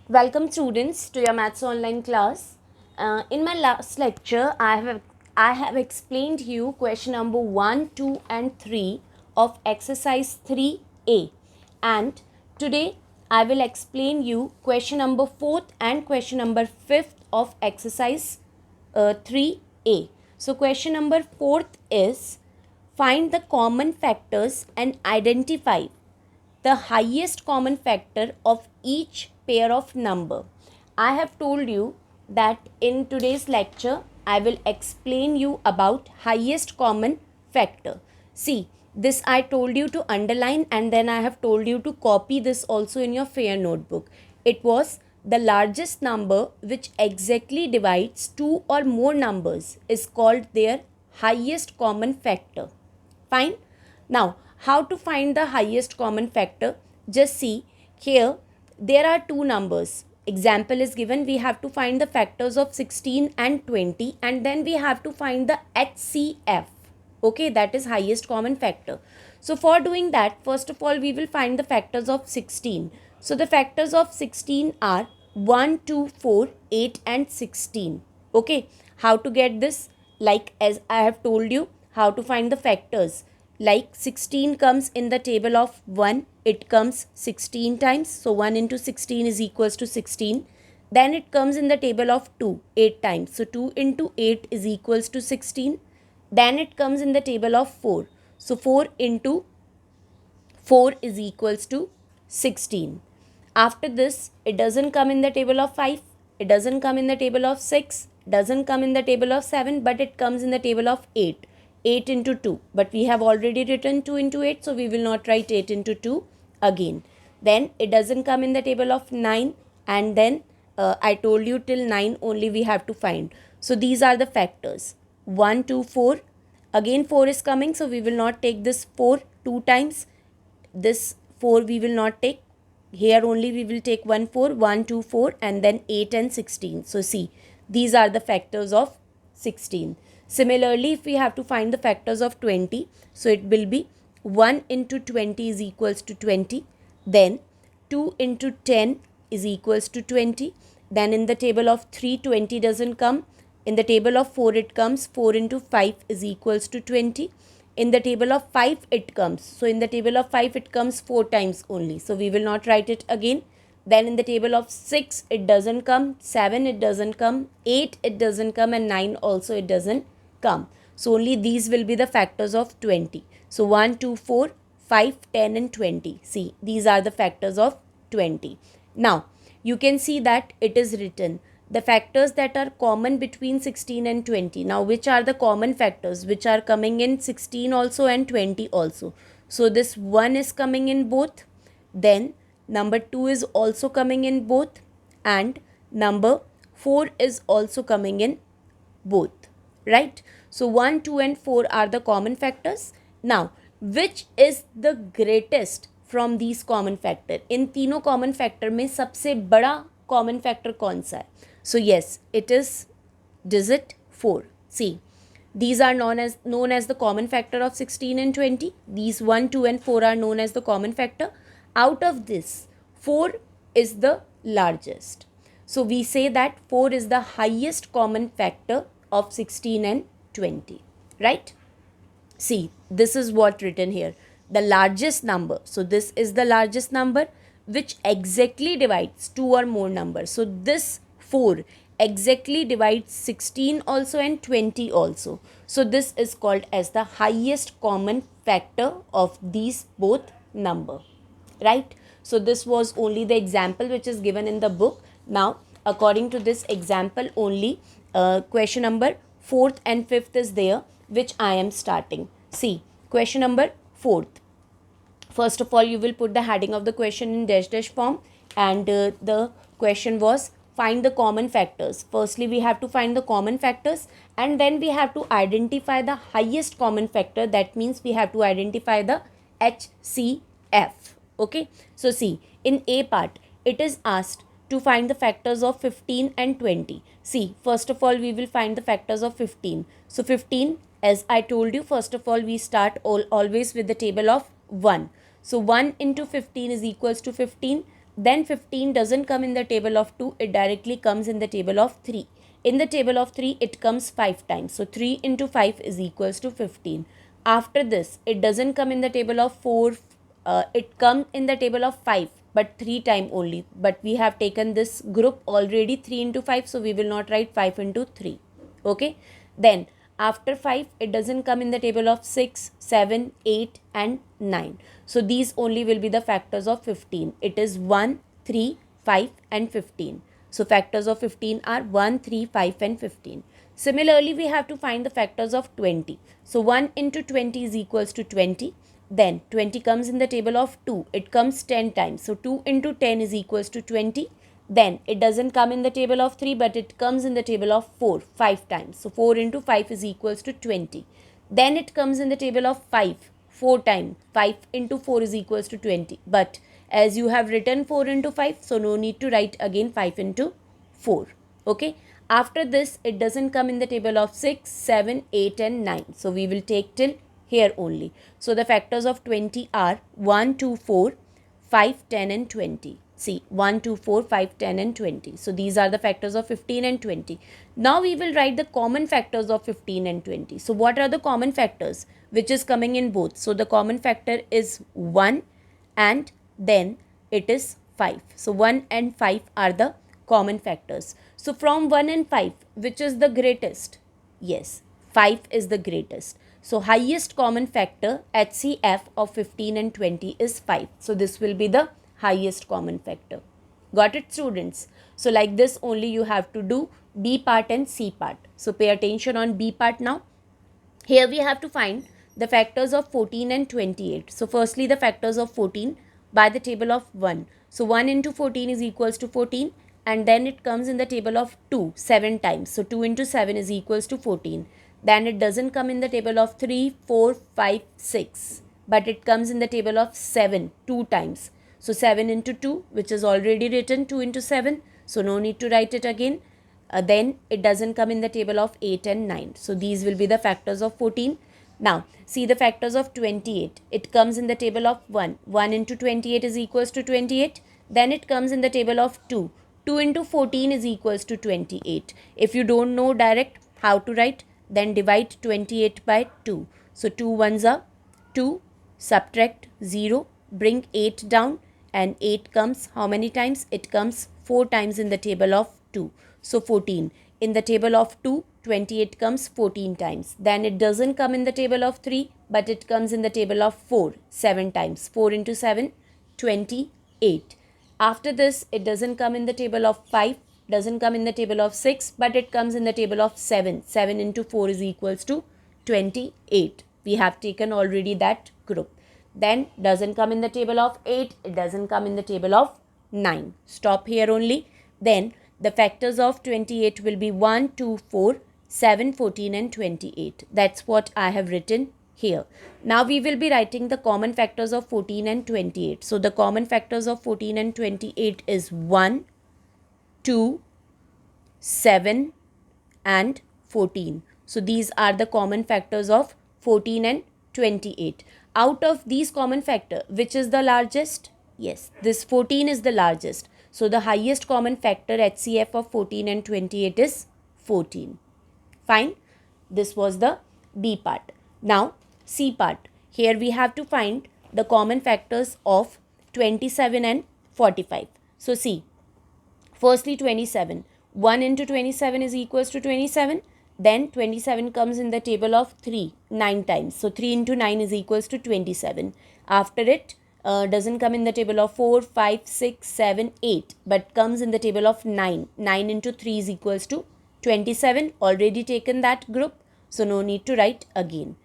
Welcome students to your maths online class. In my last lecture, I have explained you question number 1, 2 and 3 of exercise 3A, and today I will explain you question number 4th and question number 5th of exercise 3A. So question number 4th is find the common factors and identify the highest common factor of each pair of number. I have told you that in today's lecture I will explain you about highest common factor. See, this I told you to underline, and then I have told you to copy this also in your fair notebook. It was the largest number which exactly divides two or more numbers is called their highest common factor. Fine. Now, how to find the highest common factor? Just see here, there are two numbers. Example is given. We have to find the factors of 16 and 20, and then we have to find the HCF. Okay, that is highest common factor. So for doing that, first of all, we will find the factors of 16. So the factors of 16 are 1, 2, 4, 8 and 16. Okay, how to get this? Like as I have told you, how to find the factors. Like 16 comes in the table of 1, it comes 16 times. So 1 into 16 is equals to 16. Then it comes in the table of 2, 8 times. So 2 into 8 is equals to 16. Then it comes in the table of 4. So 4 into 4 is equals to 16. After this, it doesn't come in the table of 5, it doesn't come in the table of 6, doesn't come in the table of 7, but it comes in the table of 8. 8 into 2, but we have already written 2 into 8, so we will not write 8 into 2 again. Then it doesn't come in the table of 9, and then I told you till 9 only we have to find. So these are the factors. 1, 2, 4. Again 4 is coming, so we will not take this 4 2 times. This 4 we will not take. Here only we will take 1 4, 1 2 4, and then 8 and 16. So see, these are the factors of 16. Similarly, if we have to find the factors of 20, so it will be 1 into 20 is equals to 20. Then 2 into 10 is equals to 20. Then in the table of 3, 20 doesn't come. In the table of 4, it comes. 4 into 5 is equals to 20. In the table of 5, it comes. So in the table of 5, it comes 4 times only. So we will not write it again. Then in the table of 6, it doesn't come. 7, it doesn't come. 8, it doesn't come. And 9 also, it doesn't come. So only these will be the factors of 20. So 1, 2, 4, 5, 10 and 20. See, these are the factors of 20. Now, you can see that it is written the factors that are common between 16 and 20. Now, which are the common factors which are coming in 16 also and 20 also? So, this 1 is coming in both. Then, number 2 is also coming in both. And number 4 is also coming in both. Right? So, 1, 2 and 4 are the common factors. Now, which is the greatest from these common factor? इन तीनों common factor में सबसे बड़ा common factor कौन सा है? So yes, it is digit 4. See, these are known as the common factor of 16 and 20. These 1, 2 and 4 are known as the common factor. Out of this, 4 is the largest. So we say that 4 is the highest common factor of 16 and 20. Right? See, this is what written here. The largest number. So this is the largest number which exactly divides two or more numbers. So this 4 exactly divides 16 also and 20 also. So this is called as the highest common factor of these both number. Right? So this was only the example which is given in the book. Now, according to this example only, question number 4th and 5th is there, which I am starting. See, question number 4th. First of all, you will put the heading of the question in dash dash form, and the question was find the common factors. Firstly, we have to find the common factors, and then we have to identify the highest common factor. That means we have to identify the HCF. Okay. So see, in A part, it is asked to find the factors of 15 and 20. See, first of all, we will find the factors of 15. So 15, as I told you, first of all, we start always with the table of 1. So 1 into 15 is equals to 15. then 15 doesn't come in the table of 2, it directly comes in the table of 3. In the table of 3, it comes 5 times. So 3 into 5 is equals to 15. After this, it doesn't come in the table of 4, it comes in the table of 5, but 3 time only. But we have taken this group already 3 into 5, so we will not write 5 into 3. Okay. Then after 5, it doesn't come in the table of 6, 7, 8 and 9. So these only will be the factors of 15. It is 1, 3, 5 and 15. So factors of 15 are 1, 3, 5 and 15. Similarly, we have to find the factors of 20. So 1 into 20 is equals to 20. Then 20 comes in the table of 2. It comes 10 times. So 2 into 10 is equals to 20. Then it doesn't come in the table of 3, but it comes in the table of 4, 5 times. So 4 into 5 is equals to 20. Then it comes in the table of 5, 4 times. 5 into 4 is equals to 20. But as you have written 4 into 5, so no need to write again 5 into 4. Okay. After this, it doesn't come in the table of 6, 7, 8 and 9. So we will take till here only. So the factors of 20 are 1, 2, 4, 5, 10 and 20. See, 1, 2, 4, 5, 10 and 20. So these are the factors of 15 and 20. Now we will write the common factors of 15 and 20. So what are the common factors which is coming in both? So the common factor is 1 and then it is 5. So 1 and 5 are the common factors. So from 1 and 5, which is the greatest? Yes, 5 is the greatest. So highest common factor HCF of 15 and 20 is 5. So this will be the highest common factor. Got it, students? So like this only you have to do B part and C part. So pay attention on B part now. Here we have to find the factors of 14 and 28. So firstly the factors of 14 by the table of 1. So 1 into 14 is equals to 14 and then it comes in the table of 2 7 times. So 2 into 7 is equals to 14. Then it doesn't come in the table of 3, 4, 5, 6. But it comes in the table of 7 2 times. So 7 into 2, which is already written 2 into 7. So no need to write it again. Then it doesn't come in the table of 8 and 9. So these will be the factors of 14. Now see the factors of 28. It comes in the table of 1. 1 into 28 is equals to 28. Then it comes in the table of 2. 2 into 14 is equals to 28. If you don't know direct how to write, then divide 28 by 2. So 2 ones are 2, subtract 0, bring 8 down and 8 comes how many times? It comes 4 times in the table of 2. So 14. In the table of 2, 28 comes 14 times. Then it doesn't come in the table of 3, but it comes in the table of 4, 7 times. 4 into 7, 28. After this, it doesn't come in the table of 5, doesn't come in the table of 6, but it comes in the table of 7. 7 into 4 is equals to 28. We have taken already that group. Then doesn't come in the table of 8, it doesn't come in the table of 9. Stop here only. Then the factors of 28 will be 1, 2, 4, 7, 14 and 28. That's what I have written here. Now we will be writing the common factors of 14 and 28. So the common factors of 14 and 28 is 1, 2, 7 and 14. So these are the common factors of 14 and 28. Out of these common factor, which is the largest? Yes, this 14 is the largest. So the highest common factor HCF of 14 and 28 is 14. Fine. This was the B part. Now C part. Here we have to find the common factors of 27 and 45. So see, firstly 27. 1 into 27 is equals to 27. Then 27 comes in the table of 3, 9 times. So 3 into 9 is equals to 27. After it, doesn't come in the table of 4, 5, 6, 7, 8, but comes in the table of 9. 9 into 3 is equals to 27. Already taken that group, so no need to write again.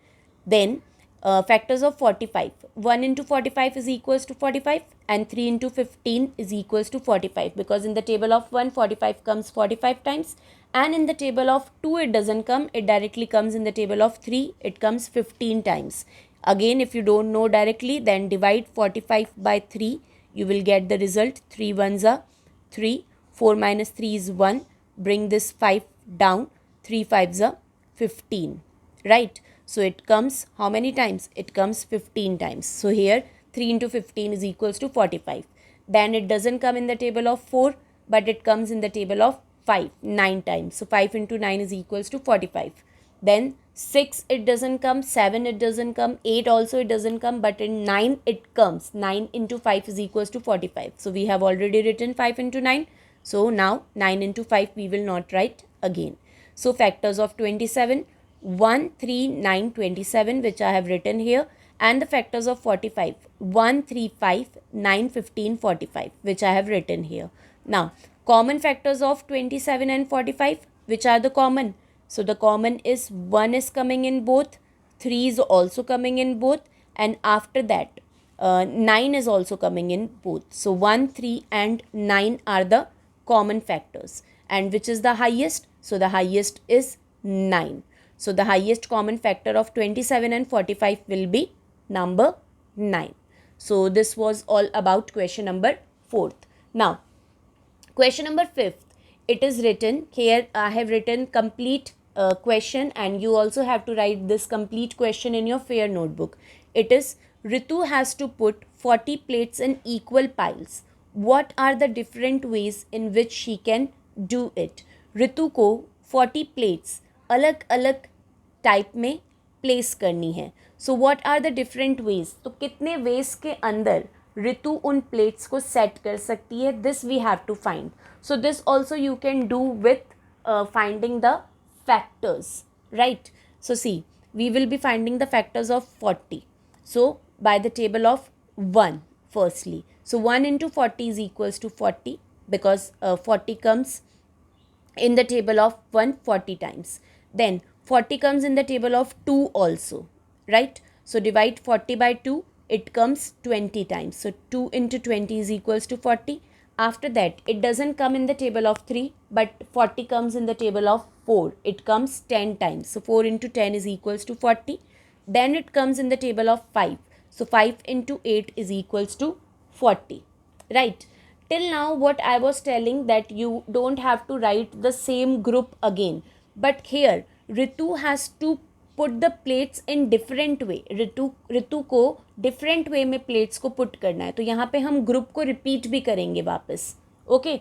Then factors of 45. 1 into 45 is equals to 45 and 3 into 15 is equals to 45, because in the table of 1, 45 comes 45 times, and in the table of 2 it doesn't come, it directly comes in the table of 3, it comes 15 times. Again, if you don't know directly, then divide 45 by 3, you will get the result. 3 ones are 3, 4 minus 3 is 1, bring this 5 down, 3 5s are 15, right? So it comes how many times? It comes 15 times. So here 3 into 15 is equals to 45. Then it doesn't come in the table of 4, but it comes in the table of 5, 9 times. So 5 into 9 is equals to 45. Then 6 it doesn't come, 7 it doesn't come, 8 also it doesn't come, but in 9 it comes. 9 into 5 is equals to 45. So we have already written 5 into 9. So now 9 into 5 we will not write again. So factors of 27, 1, 3, 9, 27, which I have written here, and the factors of 45, 1, 3, 5, 9, 15, 45, which I have written here. Now, common factors of 27 and 45, which are the common? So the common is 1 is coming in both, 3 is also coming in both, and after that 9 is also coming in both. So 1, 3 and 9 are the common factors. And which is the highest? So the highest is 9. So the highest common factor of 27 and 45 will be number 9. So this was all about question number 4th. Now, question number 5th. It is written here, I have written complete question, and you also have to write this complete question in your fair notebook. It is, Ritu has to put 40 plates in equal piles. What are the different ways in which she can do it? Ritu को 40 plates अलग अलग type में place करनी है. So what are the different ways? तो कितने veg के अंदर रितु उन प्लेट्स को सेट कर सकती है, this we have to find. So this also you can do with finding the factors, right? So see, we will be finding the factors of 40. So by the table of 1 firstly. So 1 into 40 is equals to 40, because 40 comes in the table of 1 40 times. Then 40 comes in the table of 2 also, right? So divide 40 by 2, it comes 20 times. So 2 into 20 is equals to 40. After that, it doesn't come in the table of 3, but 40 comes in the table of 4. It comes 10 times. So 4 into 10 is equals to 40. Then it comes in the table of 5. So 5 into 8 is equals to 40. Right? Till now, what I was telling, that you don't have to write the same group again. But here, Ritu has to put the plates in different way. Ritu को different वे में plates को put करना है. तो यहाँ पे हम group को रिपीट भी करेंगे वापस. Okay,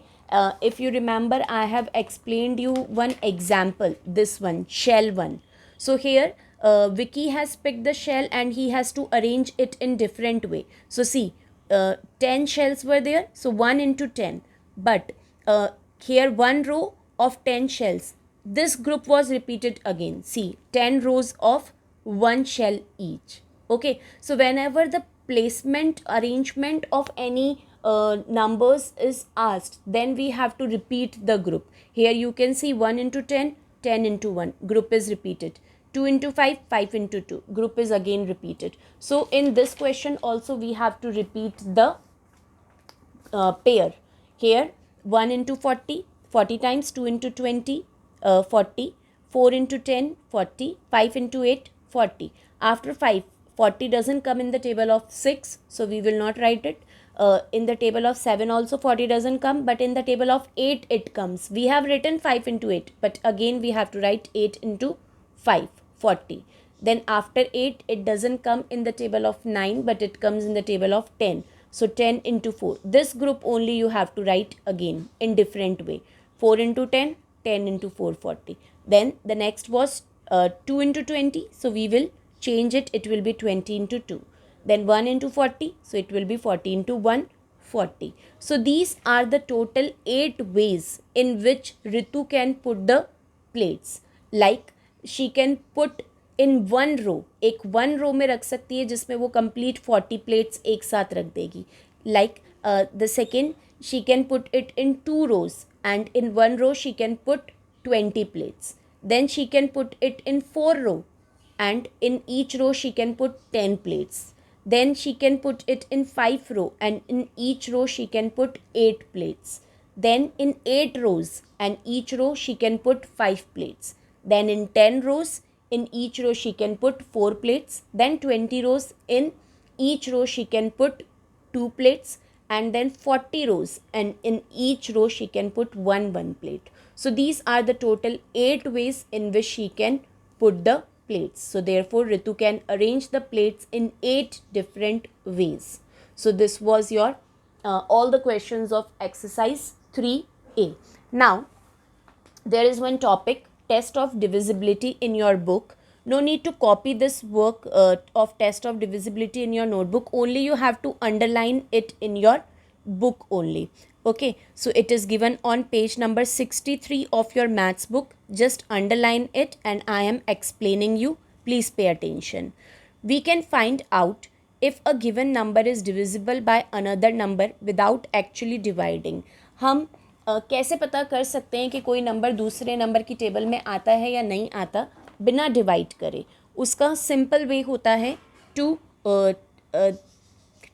if you remember, I have explained you one example, this one, shell one. So here Vicky has picked the shell and he has to arrange it in different way. So see, 10 shells were there, so 1 into 10. But here one row of 10 shells. This group was repeated again. See, 10 rows of 1 shell each. Okay, so whenever the placement arrangement of any numbers is asked, then we have to repeat the group. Here you can see 1 into 10, 10 into 1, group is repeated. 2 into 5, 5 into 2, group is again repeated. So in this question also we have to repeat the pair. Here 1 into 40, 40 times, 2 into 20, 40, 4 into 10, 40, 5 into 8, 40. After 5, 40 doesn't come in the table of 6, so we will not write it. In the table of 7 also 40 doesn't come, but in the table of 8 it comes. We have written 5 into 8, but again we have to write 8 into 5, 40. Then after 8, it doesn't come in the table of 9, but it comes in the table of 10. So 10 into 4. This group only you have to write again in different way. 4 into 10, 10 into 4, 40. Then the next was 2 into 20. So we will change it. It will be 20 into 2. Then 1 into 40. So it will be 40 into 1, 40. So these are the total 8 ways in which Ritu can put the plates. Like she can put in one row. एक one row में रख सकती है जिसमें वो complete 40 plates एक साथ रख देगी. Like the second, she can put it in 2 rows, and in one row she can put 20 plates. Then she can put it in 4 row, and in each row she can put 10 plates. Then she can put it in 5 row, and in each row she can put 8 plates. Then in 8 rows, and each row she can put 5 plates. Then in 10 rows, in each row she can put 4 plates. Then 20 rows, in each row she can put 2 plates. And then 40 rows, and in each row she can put 1 plate. So these are the total 8 ways in which she can put the plates. So therefore Ritu can arrange the plates in 8 different ways. So this was your all the questions of exercise 3A. Now, there is one topic, test of divisibility, in your book. No need to copy this work of test of divisibility in your notebook. Only you have to underline it in your book only. Okay, so it is given on page number 63 of your maths book. Just underline it and I am explaining you. Please pay attention. We can find out if a given number is divisible by another number without actually dividing. हम कैसे पता कर सकते हैं कि कोई number दूसरे number की टेबल में आता है या नहीं आता बिना डिवाइड करे? उसका सिंपल वे होता है to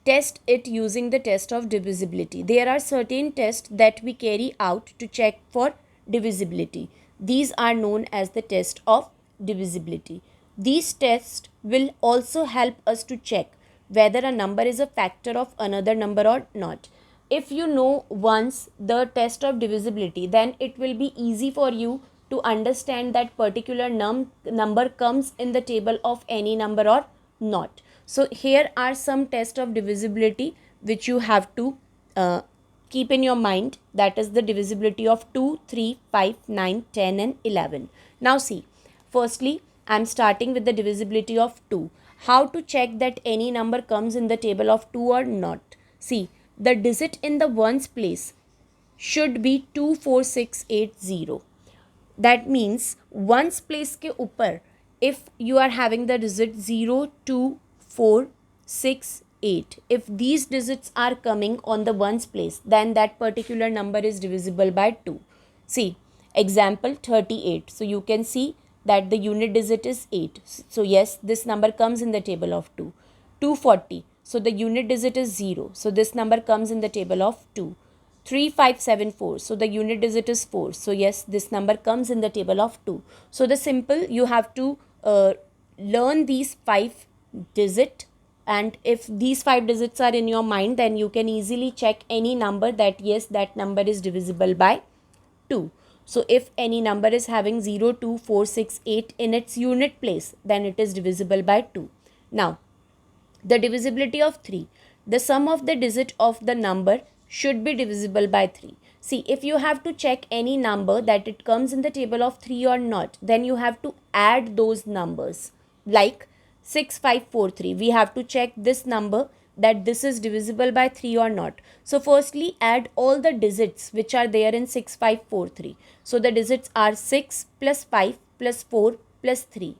test it using the test of divisibility. There are certain tests that we carry out to check for divisibility. These are known as the test of divisibility. These tests will also help us to check whether a number is a factor of another number or not. If you know once the test of divisibility, then it will be easy for you to understand that particular number comes in the table of any number or not. So here are some tests of divisibility which you have to keep in your mind. That is the divisibility of 2, 3, 5, 9, 10 and 11. Now see, firstly I am starting with the divisibility of 2. How to check that any number comes in the table of 2 or not? See, the digit in the ones place should be 24680. That means ones place के ऊपर if you are having the digit 0, 2, 4, 6, 8, if these digits are coming on the ones place, then that particular number is divisible by 2. See, example 38. So you can see that the unit digit is 8. So yes, this number comes in the table of 2. 240. So the unit digit is 0. So this number comes in the table of 2. 3574. So the unit digit is 4. So yes, this number comes in the table of 2. So the simple, you have to learn these 5 digit, and if these 5 digits are in your mind, then you can easily check any number that yes, that number is divisible by 2. So if any number is having 0, 2, 4, 6, 8 in its unit place, then it is divisible by 2. Now, the divisibility of 3. The sum of the digit of the number should be divisible by 3. See, if you have to check any number that it comes in the table of 3 or not, then you have to add those numbers. Like 6543, we have to check this number that this is divisible by 3 or not. So firstly, add all the digits which are there in 6543. So the digits are 6 plus 5 plus 4 plus 3.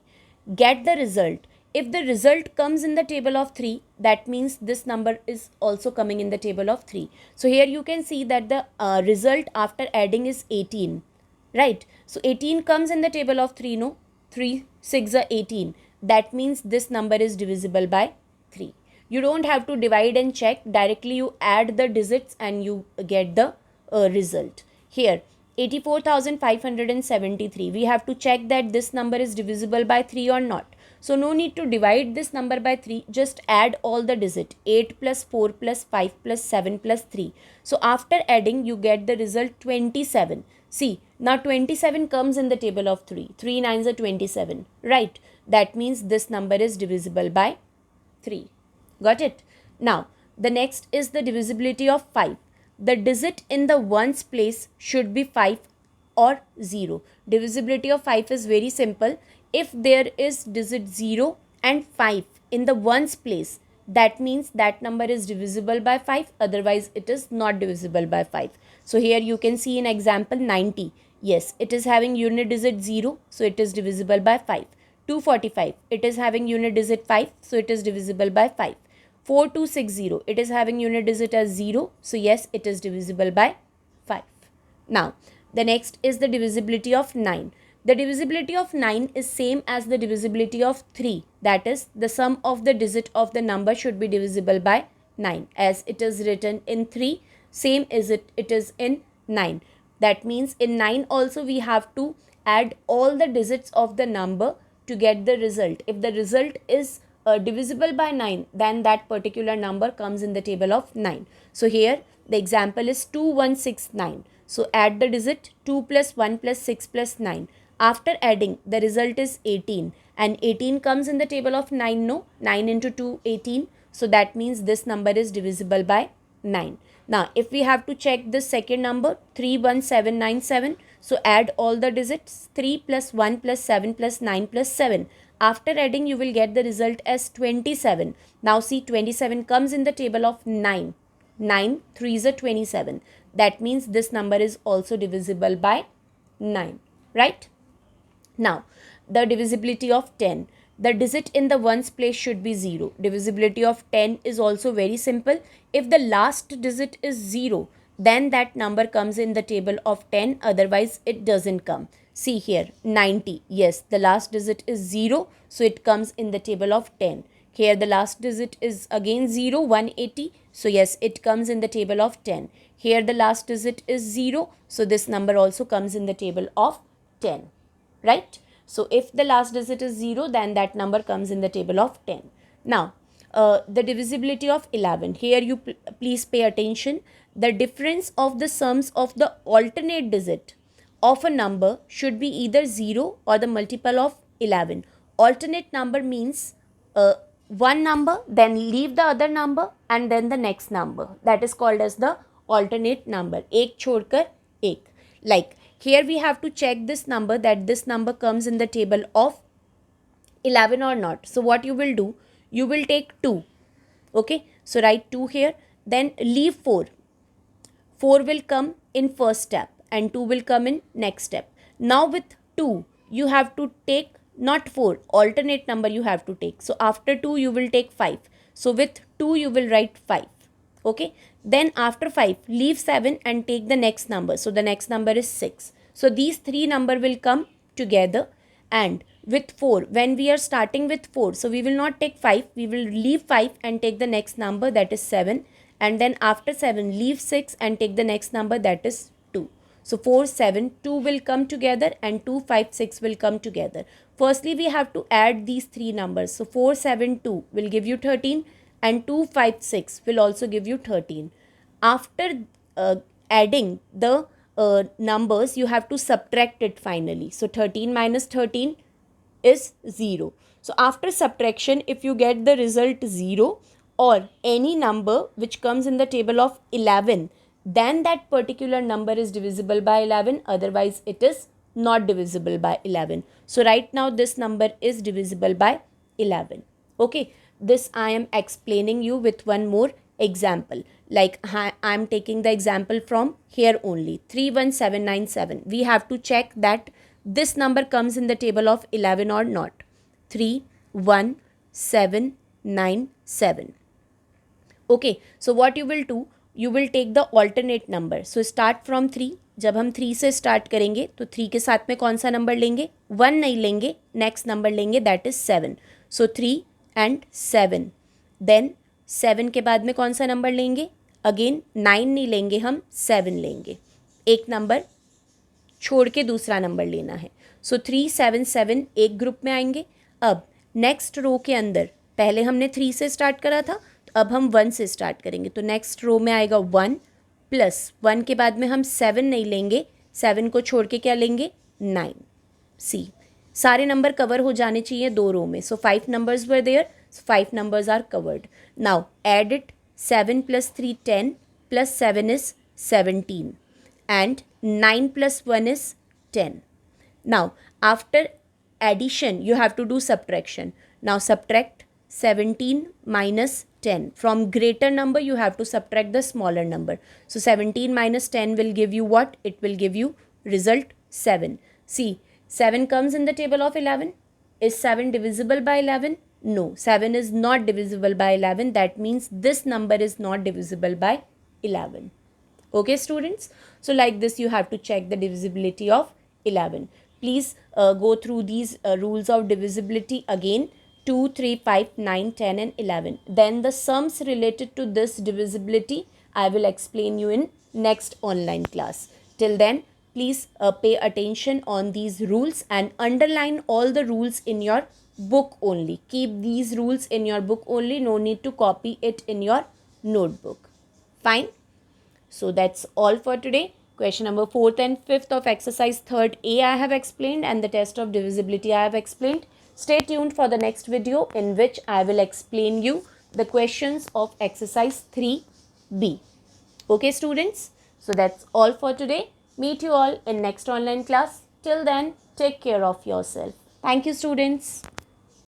Get the result. If the result comes in the table of 3, that means this number is also coming in the table of 3. So here you can see that the result after adding is 18, right? So 18 comes in the table of 3, no? 3, 6 are 18. That means this number is divisible by 3. You don't have to divide and check. Directly you add the digits and you get the result. Here, 84,573. We have to check that this number is divisible by 3 or not. So no need to divide this number by 3, just add all the digit 8 plus 4 plus 5 plus 7 plus 3. So after adding you get the result 27. See, now 27 comes in the table of 3. 3 nines are 27, right? That means this number is divisible by 3. Got it? Now, the next is the divisibility of 5. The digit in the ones place should be 5 or 0. Divisibility of 5 is very simple. If there is digit 0 and 5 in the ones place, that means that number is divisible by 5, otherwise it is not divisible by 5. So here you can see in example 90. Yes, it is having unit digit 0, so it is divisible by 5. 245, it is having unit digit 5, so it is divisible by 5. 4260, it is having unit digit as 0, so yes, it is divisible by 5. Now, the next is the divisibility of 9. The divisibility of 9 is same as the divisibility of 3. That is, the sum of the digit of the number should be divisible by 9. As it is written in 3, same as it is in 9. That means in 9 also we have to add all the digits of the number to get the result. If the result is divisible by 9, then that particular number comes in the table of 9. So here the example is 2169. So add the digit 2 plus 1 plus 6 plus 9. After adding, the result is 18, and 18 comes in the table of 9, no? 9 into 2, 18. So that means this number is divisible by 9. Now, if we have to check this second number, 31797, so add all the digits, 3 plus 1 plus 7 plus 9 plus 7. After adding, you will get the result as 27. Now, see, 27 comes in the table of 9. 9, 3s are 27. That means this number is also divisible by 9, right? Now, the divisibility of 10. The digit in the ones place should be 0. Divisibility of 10 is also very simple. If the last digit is 0, then that number comes in the table of 10, otherwise it doesn't come. See here, 90. Yes, the last digit is 0, so it comes in the table of 10. Here the last digit is again 0, 180. So yes, it comes in the table of 10. Here the last digit is 0, so this number also comes in the table of 10. Right? So if the last digit is 0, then that number comes in the table of 10. Now, the divisibility of 11. Here you please pay attention. The difference of the sums of the alternate digit of a number should be either 0 or the multiple of 11. Alternate number means one number, then leave the other number and then the next number. That is called as the alternate number. एक छोड़कर एक. Like here we have to check this number, that this number comes in the table of 11 or not. So what you will do, you will take 2. Okay, so write 2 here, then leave 4. 4 will come in first step and 2 will come in next step. Now with 2, you have to take not 4, alternate number you have to take. So after 2, you will take 5. So with 2, you will write 5. Okay, then after 5, leave 7 and take the next number. So the next number is 6. So these three number will come together, and with 4, when we are starting with 4, so we will not take 5, we will leave 5 and take the next number, that is 7, and then after 7, leave 6 and take the next number, that is 2. So 4, 7, 2 will come together and 2, 5, 6 will come together. Firstly, we have to add these three numbers. So 4, 7, 2 will give you 13 and 2, 5, 6 will also give you 13. After adding the numbers, you have to subtract it finally. So 13 minus 13 is 0. So after subtraction, if you get the result 0 or any number which comes in the table of 11, then that particular number is divisible by 11, otherwise it is not divisible by 11. So right now this number is divisible by 11. Okay, this I am explaining you with one more example. Like I am taking the example from here only, 31797. We have to check that this number comes in the table of 11 or not. 31797. Okay, so what you will do, you will take the alternate number. So start from 3. जब हम 3 से start करेंगे तो 3 के साथ में कौन सा नंबर लेंगे, 1 नहीं लेंगे, नेक्स्ट नंबर लेंगे, that is 7. So 3 and 7. Then 7 के बाद में कौन सा नंबर लेंगे, अगेन 9 नहीं लेंगे, हम 7 लेंगे. एक नंबर छोड़ के दूसरा नंबर लेना है. सो 3, 7, 7 एक ग्रुप में आएंगे. अब नेक्स्ट रो के अंदर पहले हमने 3 से स्टार्ट करा था, तो अब हम 1 से स्टार्ट करेंगे. तो नेक्स्ट रो में आएगा 1 प्लस 1 के बाद में हम 7 नहीं लेंगे, 7 को छोड़ के क्या लेंगे, 9. सी सारे नंबर कवर हो जाने चाहिए दो रो में. So 5 numbers were there, 5 numbers are covered. Now add it. 7 plus 3, 10 plus 7 is 17 and 9 plus 1 is 10. Now after addition you have to do subtraction. Now subtract 17 minus 10. From greater number you have to subtract the smaller number. So 17 minus 10 will give you what? It will give you result 7. See, 7 comes in the table of 11. Is 7 divisible by 11? No, 7 is not divisible by 11. That means this number is not divisible by 11. Okay, students? So like this you have to check the divisibility of 11. Please go through these rules of divisibility again. 2, 3, 5, 9, 10 and 11. Then the sums related to this divisibility I will explain you in next online class. Till then, please pay attention on these rules and underline all the rules in your book only. Keep these rules in your book only. No need to copy it in your notebook. Fine. So that's all for today. Question number 4th and 5th of exercise 3rd A I have explained, and the test of divisibility I have explained. Stay tuned for the next video in which I will explain you the questions of exercise 3B. Okay, students? So that's all for today. Meet you all in next online class. Till then, take care of yourself. Thank you, students.